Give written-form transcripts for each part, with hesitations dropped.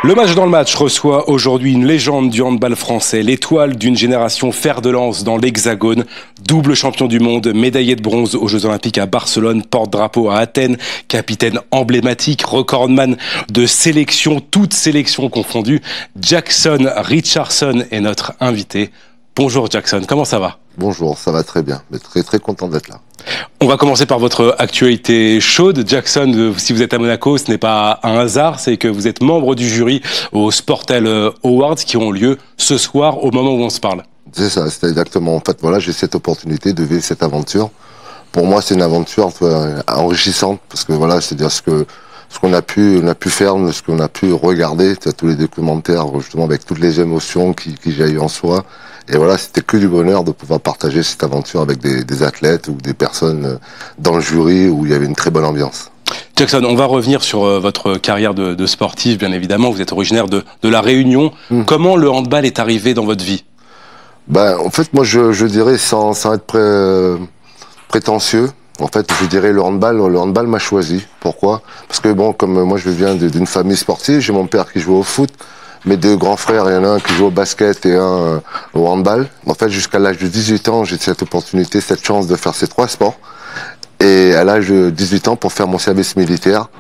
Le match dans le match reçoit aujourd'hui une légende du handball français, l'étoile d'une génération fer de lance dans l'Hexagone, double champion du monde, médaillé de bronze aux Jeux Olympiques à Barcelone, porte-drapeau à Athènes, capitaine emblématique, recordman de sélection, toutes sélections confondues. Jackson Richardson est notre invité. Bonjour Jackson, comment ça va? Bonjour, ça va très bien, mais très content d'être là. On va commencer par votre actualité chaude. Jackson, si vous êtes à Monaco, ce n'est pas un hasard, c'est que vous êtes membre du jury aux Sportel Awards qui ont lieu ce soir au moment où on se parle. C'est ça, c'est exactement. En fait, voilà, j'ai cette opportunité de vivre cette aventure. Pour moi, c'est une aventure enrichissante parce que voilà, c'est-à-dire ce qu'on a pu faire, ce qu'on a pu regarder, tous les documentaires justement avec toutes les émotions qui jaillissent en soi. Et voilà, c'était que du bonheur de pouvoir partager cette aventure avec des athlètes ou des personnes dans le jury où il y avait une très bonne ambiance. Jackson, on va revenir sur votre carrière de sportif, bien évidemment. Vous êtes originaire de La Réunion. Comment le handball est arrivé dans votre vie? Ben, en fait, moi, je dirais, sans être prétentieux, en fait, je dirais le handball m'a choisi. Pourquoi? Parce que bon, comme moi, je viens d'une famille sportive, j'ai mon père qui joue au foot. Mes deux grands frères, il y en a un qui joue au basket et un au handball. En fait, jusqu'à l'âge de 18 ans, j'ai cette opportunité, cette chance de faire ces trois sports. Et à l'âge de 18 ans, pour faire mon service militaire,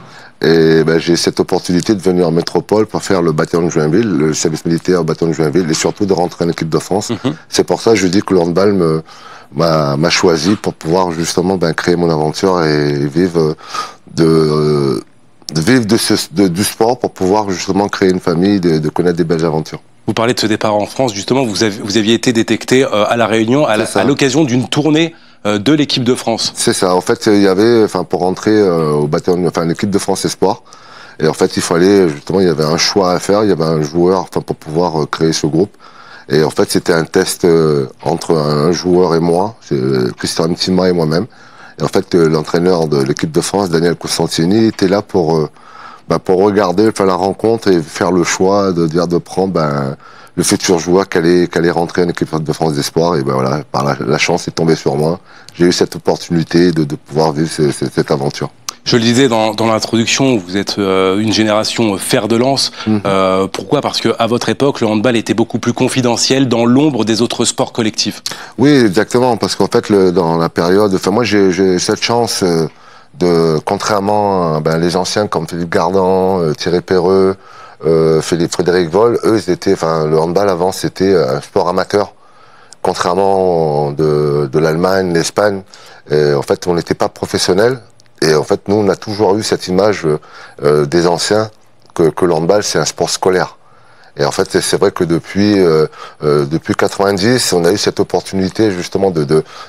et ben, j'ai cette opportunité de venir en métropole pour faire le bataillon de Joinville, le service militaire au bataillon de Joinville, et surtout de rentrer en équipe de France. C'est pour ça que je dis que le handball m'a choisi pour pouvoir justement créer mon aventure et vivre du sport pour pouvoir justement créer une famille, de connaître des belles aventures. Vous parlez de ce départ en France, justement, vous aviez été détecté à La Réunion à l'occasion d'une tournée de l'équipe de France. C'est ça, en fait, il y avait, pour rentrer au bataillon, l'équipe de France Espoir, et en fait, il fallait, justement, il y avait un choix à faire, il y avait un joueur, pour pouvoir créer ce groupe. Et en fait, c'était un test entre un joueur et moi, Christian Mtima et moi-même. Et en fait, l'entraîneur de l'équipe de France, Daniel Costantini, était là pour regarder, faire la rencontre et faire le choix de prendre le futur joueur qui allait rentrer en équipe de France d'espoir. Et ben voilà, la chance est tombée sur moi. J'ai eu cette opportunité de pouvoir vivre cette aventure. Je le disais dans l'introduction, vous êtes une génération fer de lance. Pourquoi? Parce que à votre époque, le handball était beaucoup plus confidentiel, dans l'ombre des autres sports collectifs. Oui, exactement, parce qu'en fait, dans la période, moi j'ai cette chance contrairement à les anciens comme Philippe Gardan, Thierry Perreux, Frédéric Voll, eux, le handball avant, c'était un sport amateur. Contrairement de l'Allemagne, l'Espagne, en fait, on n'était pas professionnels. Et en fait, nous, on a toujours eu cette image des anciens que le handball, c'est un sport scolaire. Et en fait, c'est vrai que depuis 90, on a eu cette opportunité justement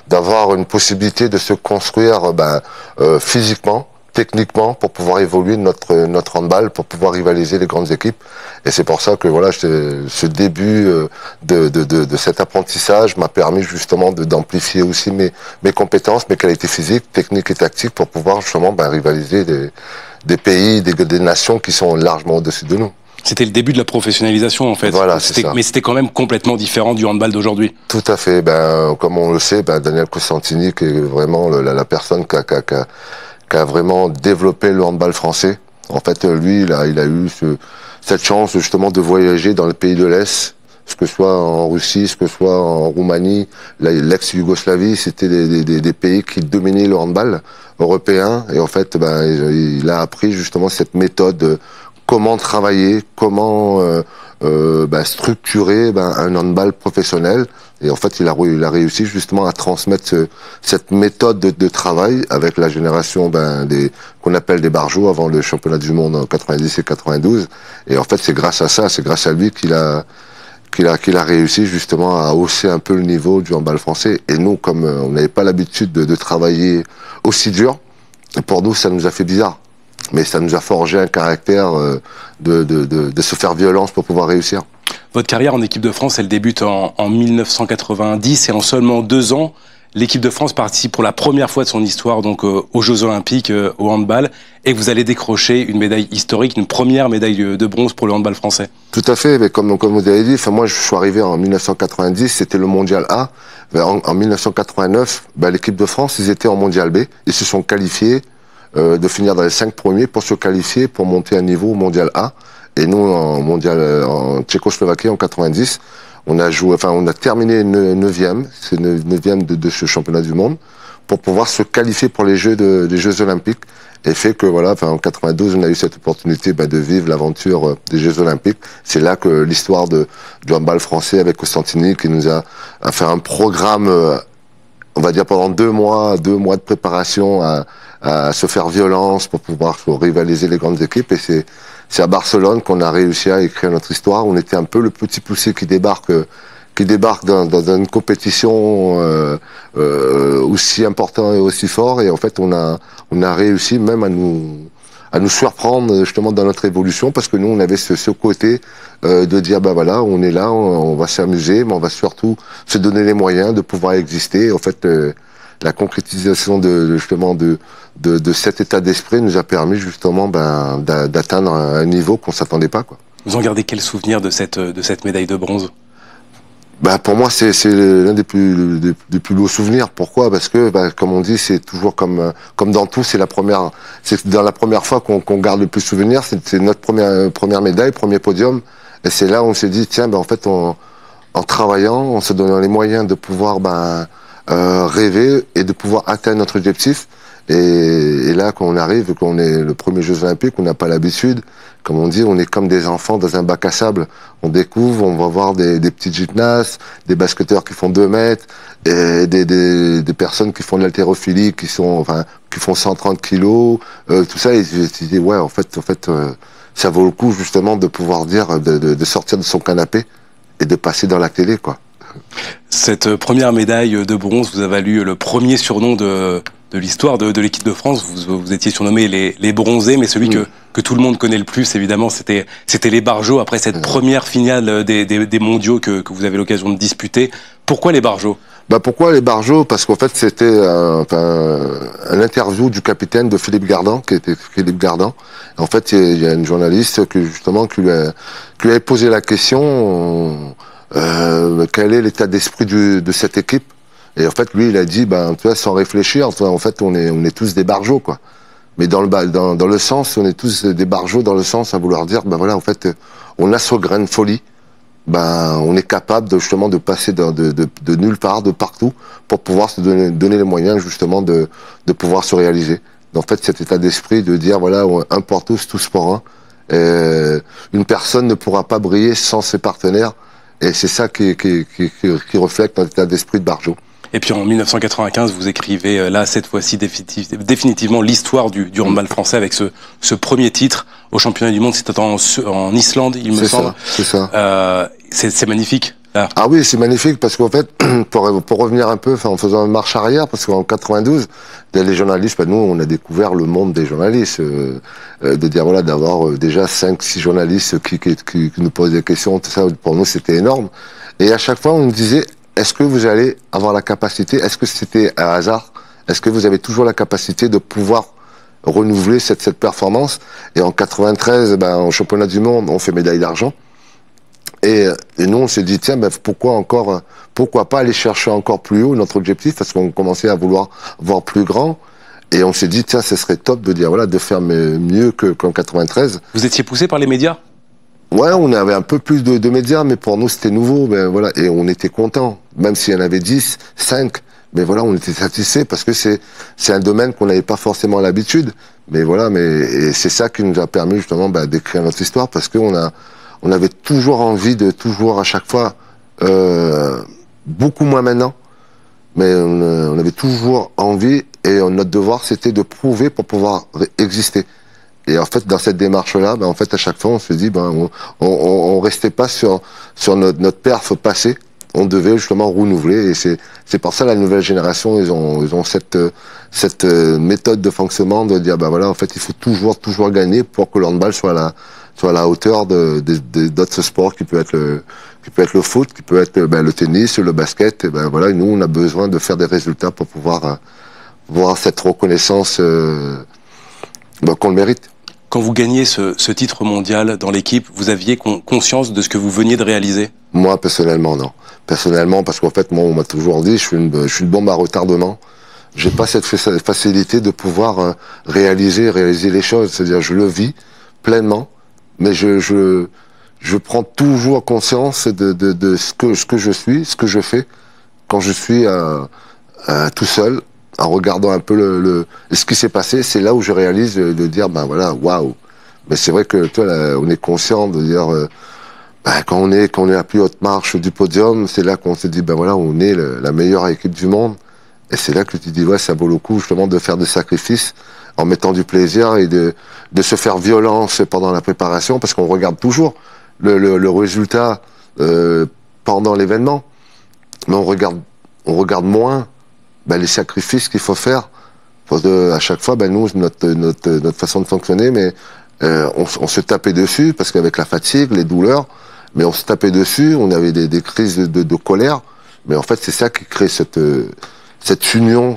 d'avoir une possibilité de se construire physiquement, techniquement, pour pouvoir évoluer notre handball, pour pouvoir rivaliser les grandes équipes. Et c'est pour ça que voilà, ce début de cet apprentissage m'a permis justement d'amplifier aussi mes compétences, mes qualités physiques, techniques et tactiques pour pouvoir justement rivaliser des pays, des nations qui sont largement au-dessus de nous. C'était le début de la professionnalisation en fait. Voilà, c'est ça. Mais c'était quand même complètement différent du handball d'aujourd'hui. Tout à fait. Comme on le sait, Daniel Costantini, qui est vraiment la personne qui a vraiment développé le handball français. En fait, lui, il a eu cette chance justement de voyager dans les pays de l'Est, ce que ce soit en Russie, ce que ce soit en Roumanie, l'ex-Yougoslavie, c'était des pays qui dominaient le handball européen. Et en fait, il a appris justement cette méthode, comment travailler, comment structurer un handball professionnel. Et en fait, il a réussi justement à transmettre cette méthode de travail avec la génération qu'on appelle des barjots avant le championnat du monde en 90 et 92. Et en fait, c'est grâce à ça, c'est grâce à lui qu'il a réussi justement à hausser un peu le niveau du handball français. Et nous, comme on n'avait pas l'habitude de travailler aussi dur, pour nous, ça nous a fait bizarre. Mais ça nous a forgé un caractère de se faire violence pour pouvoir réussir. Votre carrière en équipe de France, elle débute en 1990 et en seulement 2 ans, l'équipe de France participe pour la première fois de son histoire donc aux Jeux Olympiques au handball et vous allez décrocher une médaille historique, une première médaille de bronze pour le handball français. Tout à fait, mais comme vous avez dit, moi je suis arrivé en 1990, c'était le mondial A. En 1989, l'équipe de France, ils étaient en mondial B, ils se sont qualifiés de finir dans les 5 premiers pour se qualifier, pour monter un niveau mondial A. Et nous, en mondial, en Tchécoslovaquie, en 90, on a joué, enfin, on a terminé neuvième, c'est neuvième de ce championnat du monde, pour pouvoir se qualifier pour les Jeux Olympiques. Et fait que voilà, enfin, en 92, on a eu cette opportunité de vivre l'aventure des Jeux Olympiques. C'est là que l'histoire du handball français avec Costantini qui nous a fait un programme, on va dire pendant 2 mois de préparation à se faire violence pour pouvoir rivaliser les grandes équipes. Et c'est à Barcelone qu'on a réussi à écrire notre histoire. On était un peu le petit poussé qui débarque dans une compétition aussi importante et aussi fort. Et en fait, on a réussi même à nous surprendre justement dans notre évolution, parce que nous, on avait ce côté de dire, voilà, on est là, on va s'amuser, mais on va surtout se donner les moyens de pouvoir exister. En fait, la concrétisation de cet état d'esprit nous a permis justement d'atteindre un niveau qu'on s'attendait pas, quoi. Vous en gardez quel souvenir de cette médaille de bronze? Pour moi, c'est l'un des plus beaux souvenirs. Pourquoi? Parce que, comme on dit, c'est toujours comme dans tout, c'est dans la première fois qu'on garde le plus de souvenirs. C'est notre première médaille, premier podium. Et c'est là où on s'est dit, tiens, en fait, en travaillant, en se donnant les moyens de pouvoir rêver et de pouvoir atteindre notre objectif. Et là, quand on arrive, quand on est le premier Jeux Olympiques, on n'a pas l'habitude. Comme on dit, on est comme des enfants dans un bac à sable. On découvre, on va voir des petites gymnastes, des basketteurs qui font 2 mètres, et des personnes qui font de l'haltérophilie, qui font 130 kilos, tout ça. Et je me dis, ouais, en fait, ça vaut le coup justement de pouvoir dire, de sortir de son canapé et de passer dans la télé, quoi. Cette première médaille de bronze vous a valu le premier surnom de l'histoire de l'équipe de France. Vous étiez surnommé les bronzés, mais celui que tout le monde connaît le plus, évidemment, c'était les Barjots, après cette première finale des mondiaux que vous avez l'occasion de disputer. Pourquoi les Barjots? Pourquoi les Barjots? Parce qu'en fait, c'était un interview du capitaine de Philippe Gardan, qui était Philippe Gardan. En fait, il y a une journaliste qui lui avait posé la question, quel est l'état d'esprit de cette équipe? Et en fait, lui, il a dit, tu vois, sans réfléchir, en fait, on est tous des Barjots, quoi. Mais dans le sens, on est tous des Barjots dans le sens à vouloir dire, voilà, en fait, on a ce grain de folie. On est capable justement de passer de nulle part, de partout, pour pouvoir se donner les moyens justement de pouvoir se réaliser. En fait, cet état d'esprit de dire, voilà, un pour tous pour un. Une personne ne pourra pas briller sans ses partenaires. Et c'est ça qui reflète notre état d'esprit de Barjot. Et puis en 1995, vous écrivez là, cette fois-ci, définitivement l'histoire du handball français avec ce premier titre au championnat du monde. C'était en Islande, il me semble. C'est ça. C'est magnifique. Là. Ah oui, c'est magnifique parce qu'en fait, pour revenir un peu, en faisant une marche arrière, parce qu'en 92, les journalistes, nous, on a découvert le monde des journalistes, de dire voilà, d'avoir déjà 5-6 journalistes qui nous posent des questions, tout ça, pour nous, c'était énorme. Et à chaque fois, on nous disait, est-ce que vous allez avoir la capacité, est-ce que c'était un hasard, est-ce que vous avez toujours la capacité de pouvoir renouveler cette performance? Et en 93, au championnat du monde, on fait médaille d'argent. Et nous, on s'est dit, tiens, pourquoi pas aller chercher encore plus haut notre objectif, parce qu'on commençait à vouloir voir plus grand. Et on s'est dit, tiens, ce serait top de dire, voilà, de faire mieux qu'en 93. Vous étiez poussé par les médias? Ouais, on avait un peu plus de médias, mais pour nous, c'était nouveau, voilà. Et on était contents, même s'il y en avait 10, 5. Mais voilà, on était satisfaits parce que c'est un domaine qu'on n'avait pas forcément l'habitude. Mais voilà, et c'est ça qui nous a permis justement d'écrire notre histoire, parce qu'on avait toujours envie de toujours à chaque fois, beaucoup moins maintenant, mais on avait toujours envie, et notre devoir c'était de prouver pour pouvoir exister. Et en fait, dans cette démarche-là, en fait, à chaque fois, on se dit, on restait pas sur notre perf passé. On devait justement renouveler, et c'est pour ça la nouvelle génération, ils ont cette méthode de fonctionnement de dire, voilà, en fait, il faut toujours gagner pour que le handball soit à la hauteur d'autres sports qui peut être le foot, qui peut être le tennis, le basket. Et voilà, nous, on a besoin de faire des résultats pour pouvoir voir cette reconnaissance qu'on le mérite. Quand vous gagnez ce titre mondial dans l'équipe, vous aviez conscience de ce que vous veniez de réaliser? Moi, personnellement, non. Personnellement, parce qu'en fait, moi, on m'a toujours dit, je suis une bombe à retardement. J'ai pas cette facilité de pouvoir réaliser les choses. C'est-à-dire, je le vis pleinement, mais je prends toujours conscience de ce que je suis, ce que je fais quand je suis tout seul, en regardant un peu ce qui s'est passé. C'est là où je réalise de dire, ben voilà, waouh. Mais c'est vrai que toi, là, on est conscient de dire, quand on est à la plus haute marche du podium, c'est là qu'on se dit, ben voilà, on est la meilleure équipe du monde. Et c'est là que tu dis, ouais, ça vaut le coup justement de faire des sacrifices en mettant du plaisir et de se faire violence pendant la préparation, parce qu'on regarde toujours le résultat pendant l'événement, mais on regarde moins les sacrifices qu'il faut faire. À chaque fois, nous, notre façon de fonctionner, mais on se tapait dessus, parce qu'avec la fatigue, les douleurs, mais on se tapait dessus, on avait des crises de colère, mais en fait, c'est ça qui crée cette union,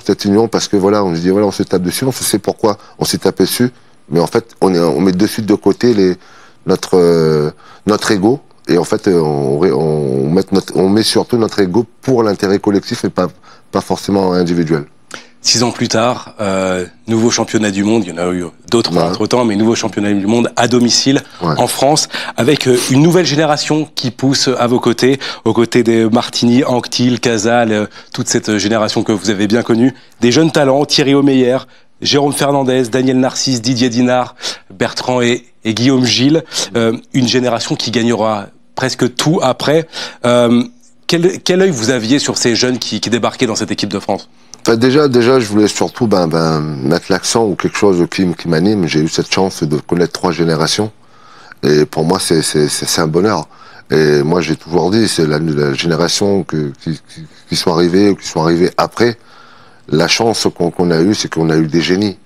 parce que voilà, on se dit, voilà, on se tape dessus, on sait pourquoi on s'est tapé dessus, mais en fait, on met de suite de côté notre ego, et en fait, on met surtout notre ego pour l'intérêt collectif et pas forcément individuel. 6 ans plus tard, nouveau championnat du monde, il y en a eu d'autres entre-temps, mais nouveau championnat du monde à domicile en France, avec une nouvelle génération qui pousse à vos côtés, aux côtés des Martini, Anquetil, Casal, toute cette génération que vous avez bien connue, des jeunes talents, Thierry Omeyer, Jérôme Fernandez, Daniel Narcisse, Didier Dinard, Bertrand et Guillaume Gilles, une génération qui gagnera presque tout après. Quel œil vous aviez sur ces jeunes qui débarquaient dans cette équipe de France? Enfin, déjà, je voulais surtout mettre l'accent ou quelque chose qui m'anime. J'ai eu cette chance de connaître 3 générations, et pour moi, c'est un bonheur. Et moi, j'ai toujours dit, c'est la génération qui sont arrivées ou qui sont arrivées après. La chance qu'on a eue, c'est qu'on a eu des génies.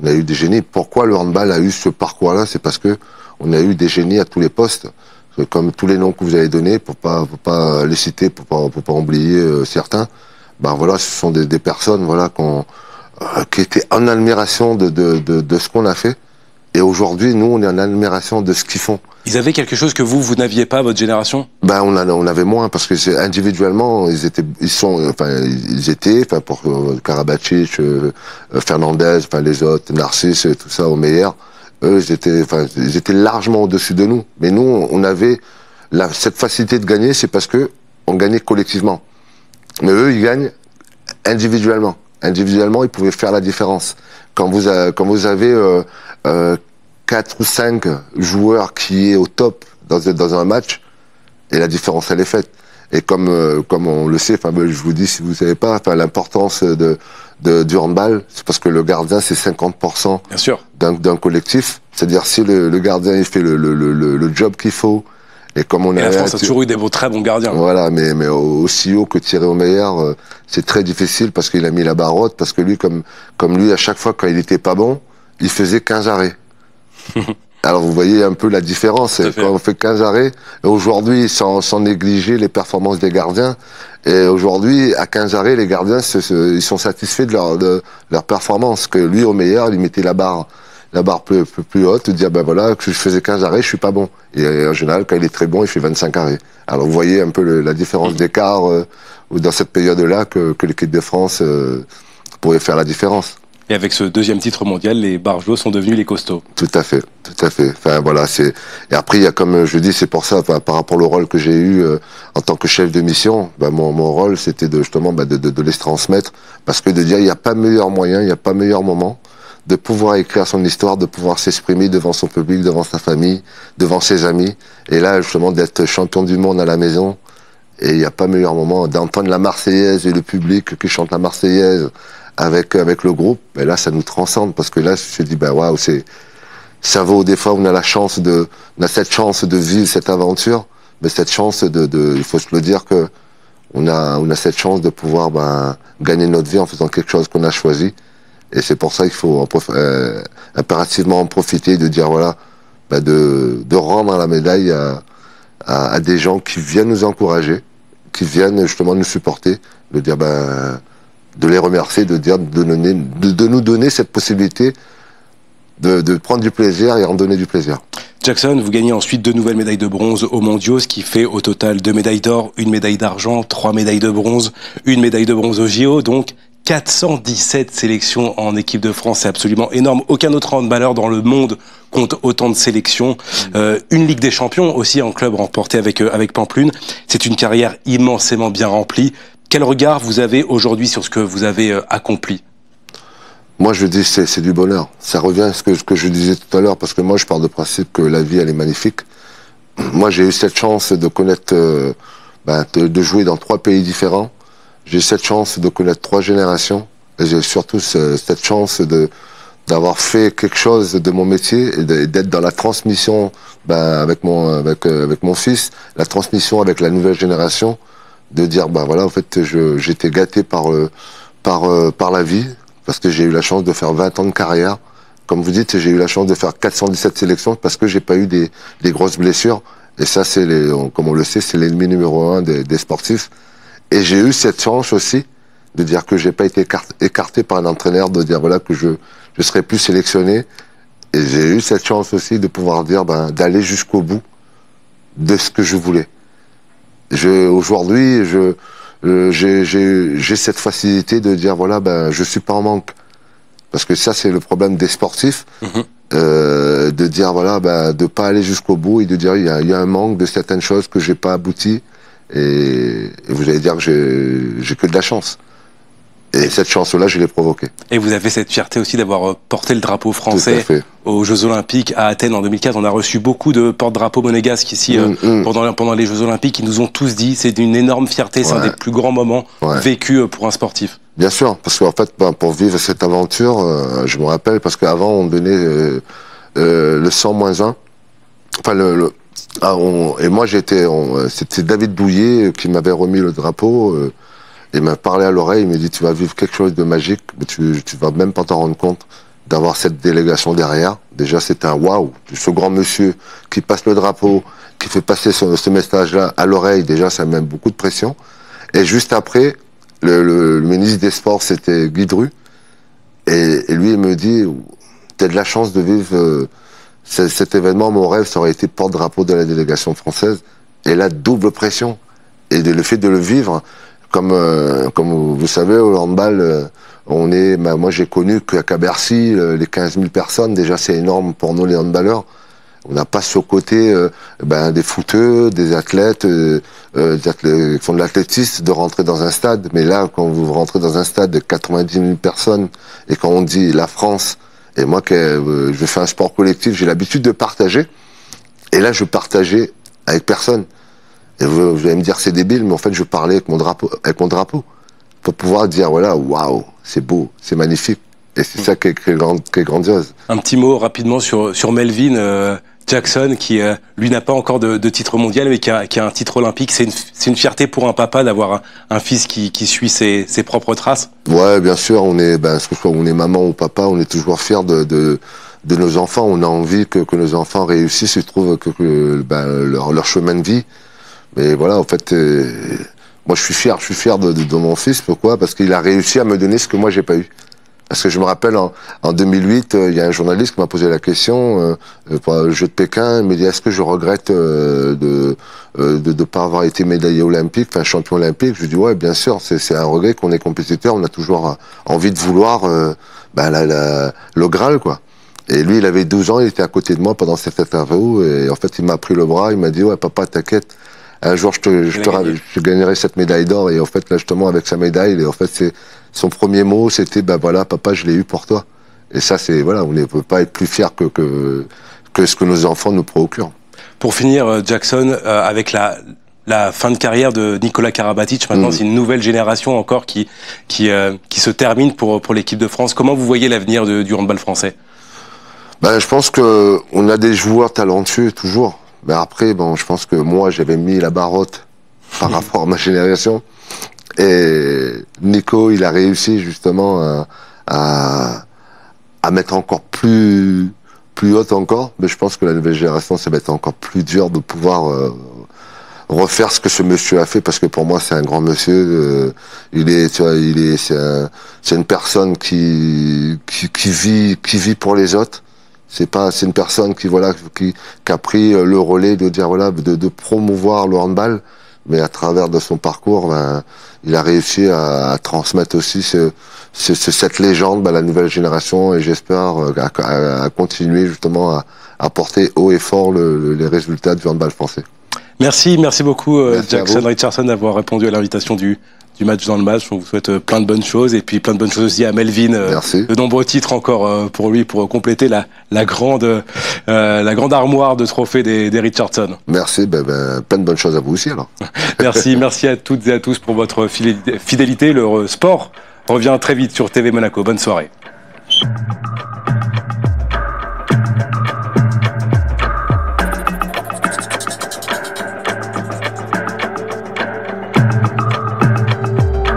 On a eu des génies. Pourquoi le handball a eu ce parcours-là? C'est parce que on a eu des génies à tous les postes. Comme tous les noms que vous avez donnés, pour pas les citer, pour pas oublier certains. Voilà, ce sont des personnes, voilà, qui étaient en admiration de ce qu'on a fait. Et aujourd'hui, nous, on est en admiration de ce qu'ils font. Ils avaient quelque chose que vous n'aviez pas, votre génération? On avait moins, parce que individuellement, ils étaient, pour Karabatic, Fernandez, les autres, Narcisse, tout ça, Omeyer, eux, ils étaient largement au-dessus de nous. Mais nous, on avait cette facilité de gagner, c'est parce que on gagnait collectivement. Mais eux, ils gagnent individuellement. Individuellement, ils pouvaient faire la différence. Quand vous avez 4 ou 5 joueurs qui est au top dans un match, et la différence, elle est faite. Et comme on le sait, je vous dis, si vous savez pas, l'importance du handball, c'est parce que le gardien, c'est 50% d'un collectif. C'est-à-dire, si le gardien, il fait le job qu'il faut, et comme la France a toujours eu des très bons gardiens. Voilà, mais aussi haut que Thierry Omeyer, c'est très difficile, parce qu'il a mis la barre haute, parce que lui, comme lui, à chaque fois, quand il était pas bon, il faisait 15 arrêts. Alors vous voyez un peu la différence, quand on fait 15 arrêts, aujourd'hui, sans négliger les performances des gardiens, et aujourd'hui, à 15 arrêts, les gardiens, ils sont satisfaits de leur performance, que lui, Omeyer, il mettait la barre plus haute, de dire, voilà, que je faisais 15 arrêts, je suis pas bon. Et en général, quand il est très bon, il fait 25 arrêts. Alors vous voyez un peu la différence d'écart dans cette période-là que l'équipe de France pourrait faire la différence. Et avec ce 2e titre mondial, les Barjots sont devenus les costauds. Tout à fait, tout à fait. Enfin voilà, et après il y a, comme je dis, c'est pour ça, par rapport au rôle que j'ai eu en tant que chef de mission, mon rôle c'était justement de les transmettre, parce que de dire il n'y a pas meilleur moyen, il n'y a pas meilleur moment de pouvoir écrire son histoire, de pouvoir s'exprimer devant son public, devant sa famille, devant ses amis, et là justement d'être champion du monde à la maison. Et il n'y a pas meilleur moment d'entendre la Marseillaise et le public qui chante la Marseillaise avec le groupe. Et là, ça nous transcende, parce que là, je me dis, waouh, ça vaut, des fois, on a cette chance de vivre cette aventure, mais cette chance il faut se le dire que on a cette chance de pouvoir gagner notre vie en faisant quelque chose qu'on a choisi. Et c'est pour ça qu'il faut impérativement en profiter, de dire, voilà, de rendre la médaille à des gens qui viennent nous encourager, qui viennent justement nous supporter, de dire, de les remercier, de nous donner cette possibilité de prendre du plaisir et en donner du plaisir. Jackson, vous gagnez ensuite 2 nouvelles médailles de bronze aux mondiaux, ce qui fait au total 2 médailles d'or, 1 médaille d'argent, 3 médailles de bronze, 1 médaille de bronze aux JO, donc 417 sélections en équipe de France, c'est absolument énorme. Aucun autre handballeur dans le monde compte autant de sélections. Une Ligue des Champions aussi en club remportée avec Pampelune. C'est une carrière immensément bien remplie. Quel regard vous avez aujourd'hui sur ce que vous avez accompli? Moi, je dis c'est du bonheur. Ça revient à ce que je disais tout à l'heure, parce que moi, je pars de principe que la vie, elle est magnifique. Moi, j'ai eu cette chance de connaître, de jouer dans 3 pays différents. J'ai eu cette chance de connaître 3 générations. Et j'ai surtout cette chance d'avoir fait quelque chose de mon métier et d'être dans la transmission avec mon fils, la transmission avec la nouvelle génération, de dire voilà, en fait, j'étais gâté par la vie, parce que j'ai eu la chance de faire 20 ans de carrière. Comme vous dites, j'ai eu la chance de faire 417 sélections parce que j'ai pas eu des grosses blessures. Et ça, comme on le sait, c'est l'ennemi numéro 1 des sportifs. Et j'ai eu cette chance aussi de dire que j'ai pas été écarté par un entraîneur, de dire voilà que je serais plus sélectionné. Et j'ai eu cette chance aussi de pouvoir dire d'aller jusqu'au bout de ce que je voulais. Aujourd'hui, j'ai cette facilité de dire voilà je suis pas en manque, parce que ça c'est le problème des sportifs. De dire voilà de pas aller jusqu'au bout et de dire il y a un manque de certaines choses que j'ai pas abouti, et vous allez dire que j'ai que de la chance. Et cette chance-là, je l'ai provoquée. Et vous avez cette fierté aussi d'avoir porté le drapeau français aux Jeux Olympiques à Athènes en 2015. On a reçu beaucoup de porte-drapeaux monégasques ici pendant les Jeux Olympiques. Ils nous ont tous dit c'est une énorme fierté, c'est un des plus grands moments vécus pour un sportif. Bien sûr, parce qu'en fait, pour vivre cette aventure, je me rappelle, parce qu'avant, on donnait le 100-1. Enfin, et moi, c'était David Douillet qui m'avait remis le drapeau. Il m'a parlé à l'oreille, il m'a dit tu vas vivre quelque chose de magique, mais tu vas même pas t'en rendre compte d'avoir cette délégation derrière. Déjà, c'est un waouh, ce grand monsieur qui passe le drapeau, qui fait passer ce message-là à l'oreille. Déjà, ça met même beaucoup de pression. Et juste après, le ministre des Sports, c'était Guy Dru, et lui, il me dit t'as de la chance de vivre cet événement. Mon rêve, ça aurait été porte-drapeau de la délégation française. Et là, double pression. Et le fait de le vivre, comme vous savez, au handball, moi j'ai connu qu'à Bercy, les 15 000 personnes, déjà c'est énorme pour nous les handballeurs. On n'a pas ce côté des footeux, des athlètes qui font de l'athlétisme, de rentrer dans un stade. Mais là, quand vous rentrez dans un stade de 90 000 personnes, et quand on dit la France, et moi je fais un sport collectif, j'ai l'habitude de partager, et là je partageais avec personne. Et vous allez me dire c'est débile, mais en fait je parlais avec mon drapeau, pour pouvoir dire voilà, waouh, c'est beau, c'est magnifique, et c'est ça qui est grandiose. Un petit mot rapidement sur Melvin Jackson, qui lui n'a pas encore de titre mondial, mais qui a un titre olympique. C'est une fierté pour un papa d'avoir un fils qui suit ses propres traces. Ouais, bien sûr, on est maman ou papa, on est toujours fiers de nos enfants. On a envie que nos enfants réussissent et trouvent leur chemin de vie. Mais voilà, en fait, moi je suis fier de mon fils. Pourquoi? Parce qu'il a réussi à me donner ce que moi j'ai pas eu. Parce que je me rappelle en 2008, il y a un journaliste qui m'a posé la question pour le jeu de Pékin. Il m'a dit est-ce que je regrette de pas avoir été médaillé olympique, enfin champion olympique? Je lui dis ouais, bien sûr, c'est un regret qu'on est compétiteur. On a toujours envie de vouloir le Graal, quoi. Et lui, il avait 12 ans, il était à côté de moi pendant cette interview, et en fait, il m'a pris le bras, il m'a dit ouais, papa, t'inquiète. Un jour, je gagnerai cette médaille d'or. Et en fait, là, justement, avec sa médaille, et en fait, son premier mot, c'était, voilà, papa, je l'ai eu pour toi. Et ça, voilà, on ne peut pas être plus fier que ce que nos enfants nous procurent. Pour finir, Jackson, avec la fin de carrière de Nicolas Karabatic, maintenant, c'est une nouvelle génération encore qui se termine pour l'équipe de France. Comment vous voyez l'avenir du handball français? Je pense qu'on a des joueurs talentueux, toujours. Mais après, je pense que moi, j'avais mis la barre haute par rapport à ma génération. Et Nico, il a réussi justement à mettre encore plus haute encore. Mais je pense que la nouvelle génération, ça va être encore plus dur de pouvoir refaire ce que ce monsieur a fait, parce que pour moi, c'est un grand monsieur. C'est une personne qui vit pour les autres. C'est une personne qui a pris le relais de dire voilà, de promouvoir le handball. mais à travers de son parcours, il a réussi à transmettre aussi cette légende à la nouvelle génération, et j'espère à continuer justement à porter haut et fort les résultats du handball français. Merci beaucoup Jackson Richardson d'avoir répondu à l'invitation du match dans le match. On vous souhaite plein de bonnes choses, et puis plein de bonnes choses aussi à Melvin. De nombreux titres encore pour lui, pour compléter la grande armoire de trophées des Richardson. Merci, plein de bonnes choses à vous aussi alors. Merci à toutes et à tous pour votre fidélité. Le sport revient très vite sur TV Monaco. Bonne soirée.